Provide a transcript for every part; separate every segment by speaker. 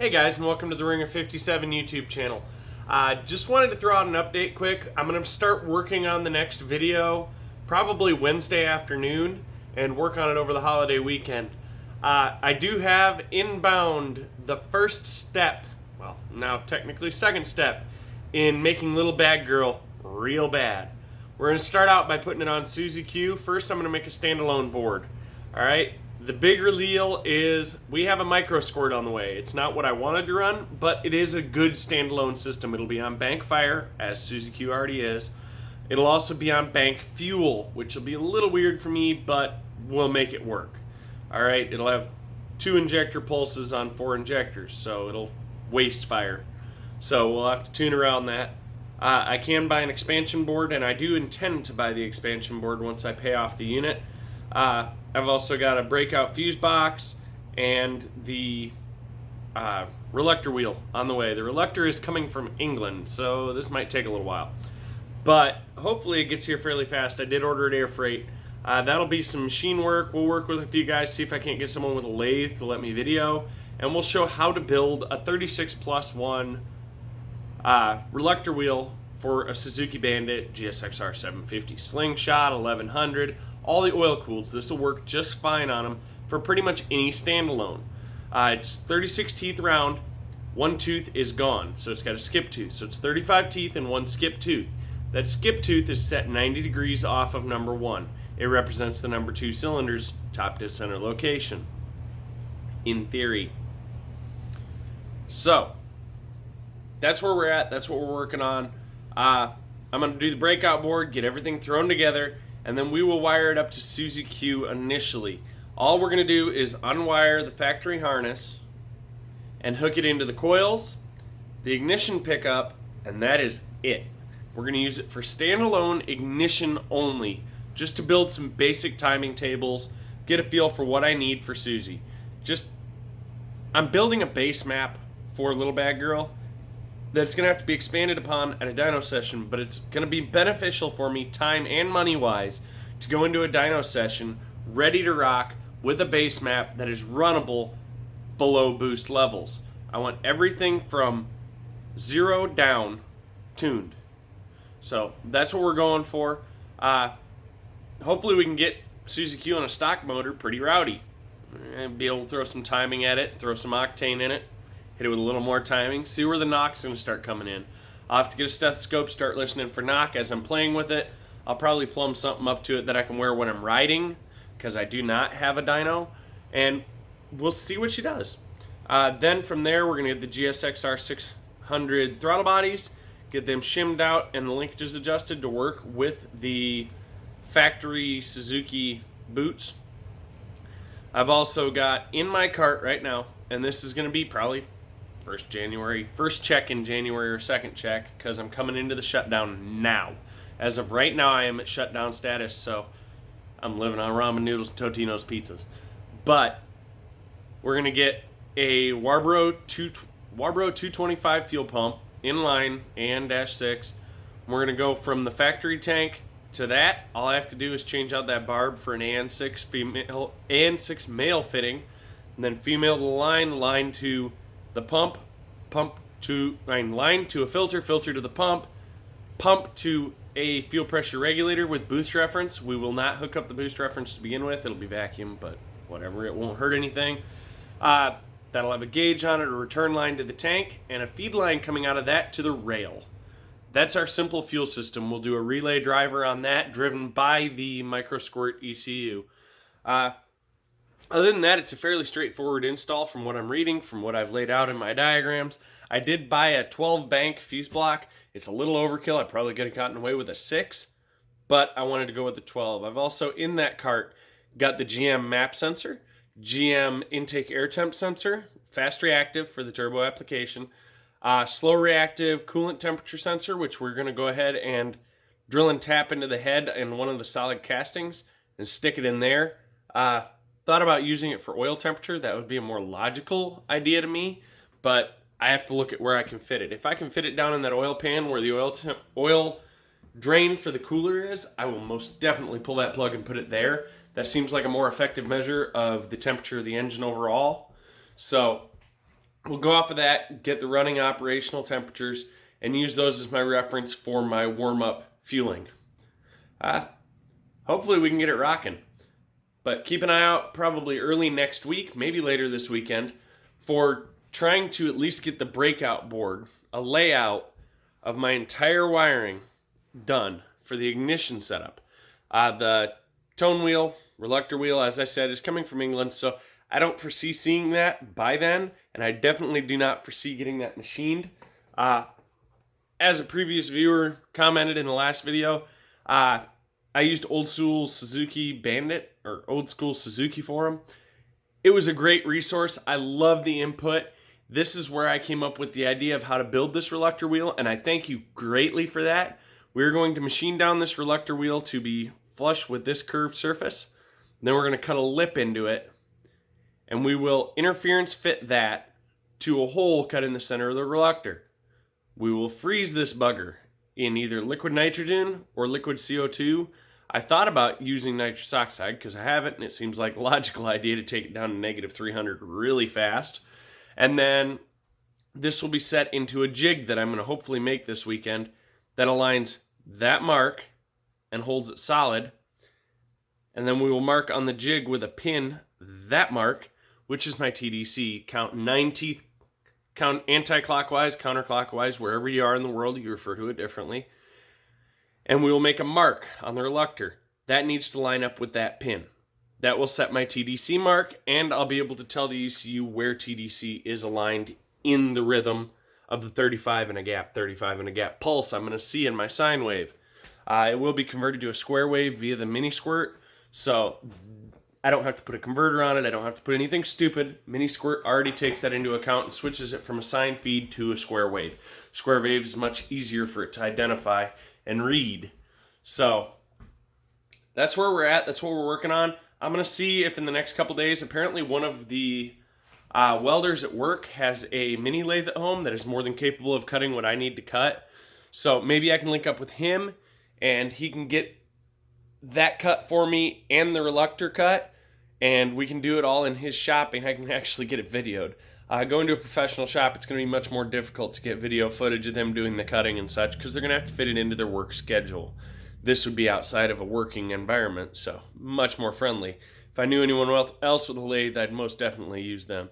Speaker 1: Hey guys, and welcome to the Ring of 57 YouTube channel. Just wanted to throw out an update quick. I'm going to start working on the next video probably Wednesday afternoon and work on it over the holiday weekend. I do have inbound the first step, well, now technically second step, in making Little Bad Girl real bad. We're going to start out by putting it on Suzy Q. First, I'm going to make a standalone board. Alright? The big reveal is we have a Microsquirt on the way. It's not what I wanted to run, but it is a good standalone system. It'll be on bank fire, as Suzy Q already is. It'll also be on bank fuel, which will be a little weird for me, but we'll make it work. Alright, it'll have 2 injector pulses on 4 injectors, so it'll waste fire. So we'll have to tune around that. I can buy an expansion board, and I do intend to buy the expansion board once I pay off the unit. I've also got a breakout fuse box and the reluctor wheel on the way. The reluctor is coming from England, so this might take a little while. But hopefully it gets here fairly fast. I did order it air freight. That'll be some machine work. We'll work with a few guys, see if I can't get someone with a lathe to let me video. And we'll show how to build a 36+1 reluctor wheel for a Suzuki Bandit GSXR 750 Slingshot 1100. All the oil cools. This will work just fine on them for pretty much any standalone. It's 36 teeth round. One tooth is gone, so it's got a skip tooth. So it's 35 teeth and 1 skip tooth. That skip tooth is set 90 degrees off of number 1. It represents the number 2 cylinder's top dead center location, in theory. So that's where we're at. That's what we're working on. I'm going to do the breakout board, get everything thrown together, and then we will wire it up to Suzy Q initially. All we're going to do is unwire the factory harness and hook it into the coils, the ignition pickup, and that is it. We're going to use it for standalone ignition only, just to build some basic timing tables, get a feel for what I need for Suzy. I'm building a base map for Little Bad Girl that's going to have to be expanded upon at a dyno session, but it's going to be beneficial for me time and money wise to go into a dyno session ready to rock with a base map that is runnable below boost levels. I want everything from 0 down tuned. So that's what we're going for. Hopefully we can get Suzy Q on a stock motor pretty rowdy and be able to throw some timing at it, throw some octane in it, hit it with a little more timing, see where the knock's going to start coming in. I'll have to get a stethoscope, start listening for knock as I'm playing with it. I'll probably plumb something up to it that I can wear when I'm riding, because I do not have a dyno, and we'll see what she does. Then from there, we're going to get the GSXR 600 throttle bodies, get them shimmed out and the linkages adjusted to work with the factory Suzuki boots. I've also got in my cart right now, and this is going to be probably first check in January or second check, because I'm coming into the shutdown now. As of right now, I am at shutdown status, so I'm living on ramen noodles and Totino's pizzas. But we're going to get a Warbro 225 fuel pump, inline and -6. We're going to go from the factory tank to that. All I have to do is change out that barb for an AN6 female, AN6 male fitting, and then female to the line to the pump to line to a filter to the pump to a fuel pressure regulator with boost reference. We will not hook up the boost reference to begin with. It'll be vacuum, but whatever, it won't hurt anything. That'll have a gauge on it, a return line to the tank, and a feed line coming out of that to the rail. That's our simple fuel system. We'll do a relay driver on that, driven by the Microsquirt ECU. Other than that, it's a fairly straightforward install from what I'm reading, from what I've laid out in my diagrams. I did buy a 12 bank fuse block. It's a little overkill. I probably could have gotten away with a 6, but I wanted to go with the 12. I've also, in that cart, got the GM map sensor, GM intake air temp sensor, fast reactive for the turbo application, slow reactive coolant temperature sensor, which we're going to go ahead and drill and tap into the head in one of the solid castings and stick it in there. Thought about using it for oil temperature. That would be a more logical idea to me, but I have to look at where I can fit it. If I can fit it down in that oil pan where the oil drain for the cooler is, I will most definitely pull that plug and put it there. That seems like a more effective measure of the temperature of the engine overall. So we'll go off of that, get the running operational temperatures, and use those as my reference for my warm-up fueling. Hopefully we can get it rocking. But keep an eye out probably early next week, maybe later this weekend, for trying to at least get the breakout board, a layout of my entire wiring done for the ignition setup. The tone wheel, reluctor wheel, as I said, is coming from England, so I don't foresee seeing that by then, and I definitely do not foresee getting that machined. As a previous viewer commented in the last video, I used old school Suzuki Bandit, or old school Suzuki for them. It was a great resource. I love the input. This is where I came up with the idea of how to build this reluctor wheel, and I thank you greatly for that. We're going to machine down this reluctor wheel to be flush with this curved surface. Then we're going to cut a lip into it, and we will interference fit that to a hole cut in the center of the reluctor. We will freeze this bugger in either liquid nitrogen or liquid CO2. I thought about using nitrous oxide because I haven't, and it seems like a logical idea to take it down to negative 300 really fast. And then this will be set into a jig that I'm going to hopefully make this weekend that aligns that mark and holds it solid. And then we will mark on the jig with a pin that mark, which is my TDC. Count 9 teeth, count anti-clockwise, counterclockwise, wherever you are in the world, you refer to it differently. And we will make a mark on the reluctor. That needs to line up with that pin. That will set my TDC mark, and I'll be able to tell the ECU where TDC is aligned in the rhythm of the 35 and a gap, 35 and a gap pulse I'm going to see in my sine wave. It will be converted to a square wave via the Microsquirt, so I don't have to put a converter on it. I don't have to put anything stupid. Microsquirt already takes that into account and switches it from a sine feed to a square wave. Square wave is much easier for it to identify and read. So that's where we're at. That's what we're working on. I'm going to see if in the next couple days, apparently one of the welders at work has a mini lathe at home that is more than capable of cutting what I need to cut. So maybe I can link up with him and he can get that cut for me and the reluctor cut, and we can do it all in his shop, and I can actually get it videoed. Going to a professional shop, it's going to be much more difficult to get video footage of them doing the cutting and such because they're going to have to fit it into their work schedule. This would be outside of a working environment, so much more friendly. If I knew anyone else with a lathe, I'd most definitely use them.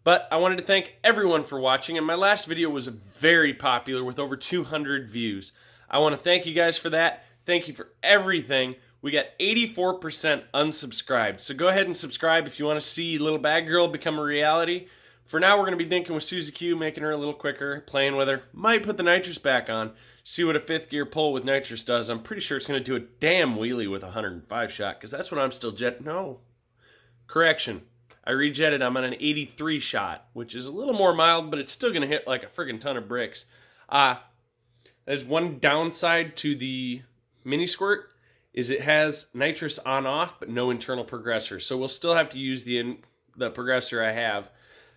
Speaker 1: But I wanted to thank everyone for watching, and my last video was very popular with over 200 views. I want to thank you guys for that. Thank you for everything. We got 84% unsubscribed, so go ahead and subscribe if you want to see Little Bad Girl become a reality. For now, we're going to be dinking with Susie Q, making her a little quicker, playing with her. Might put the nitrous back on, see what a 5th gear pull with nitrous does. I'm pretty sure it's going to do a damn wheelie with a 105 shot, because that's what I'm still No. Correction. I rejetted. I'm on an 83 shot, which is a little more mild, but it's still going to hit like a friggin' ton of bricks. There's one downside to the Microsquirt, is it has nitrous on-off, but no internal progressor. So we'll still have to use the progressor I have.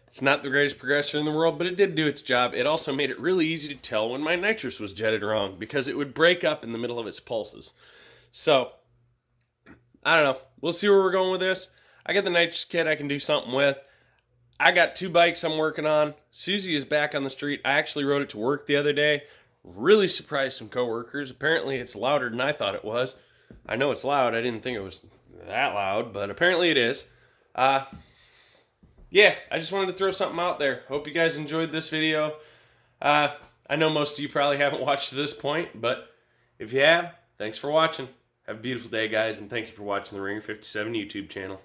Speaker 1: It's not the greatest progressor in the world, but it did do its job. It also made it really easy to tell when my nitrous was jetted wrong, because it would break up in the middle of its pulses. So, I don't know. We'll see where we're going with this. I got the nitrous kit I can do something with. I got 2 bikes I'm working on. Susie is back on the street. I actually rode it to work the other day. Really surprised some coworkers. Apparently it's louder than I thought it was. I know it's loud. I didn't think it was that loud, but apparently it is. Yeah, I just wanted to throw something out there. Hope you guys enjoyed this video. I know most of you probably haven't watched to this point, but if you have, thanks for watching. Have a beautiful day, guys, and thank you for watching the Ringer 57 YouTube channel.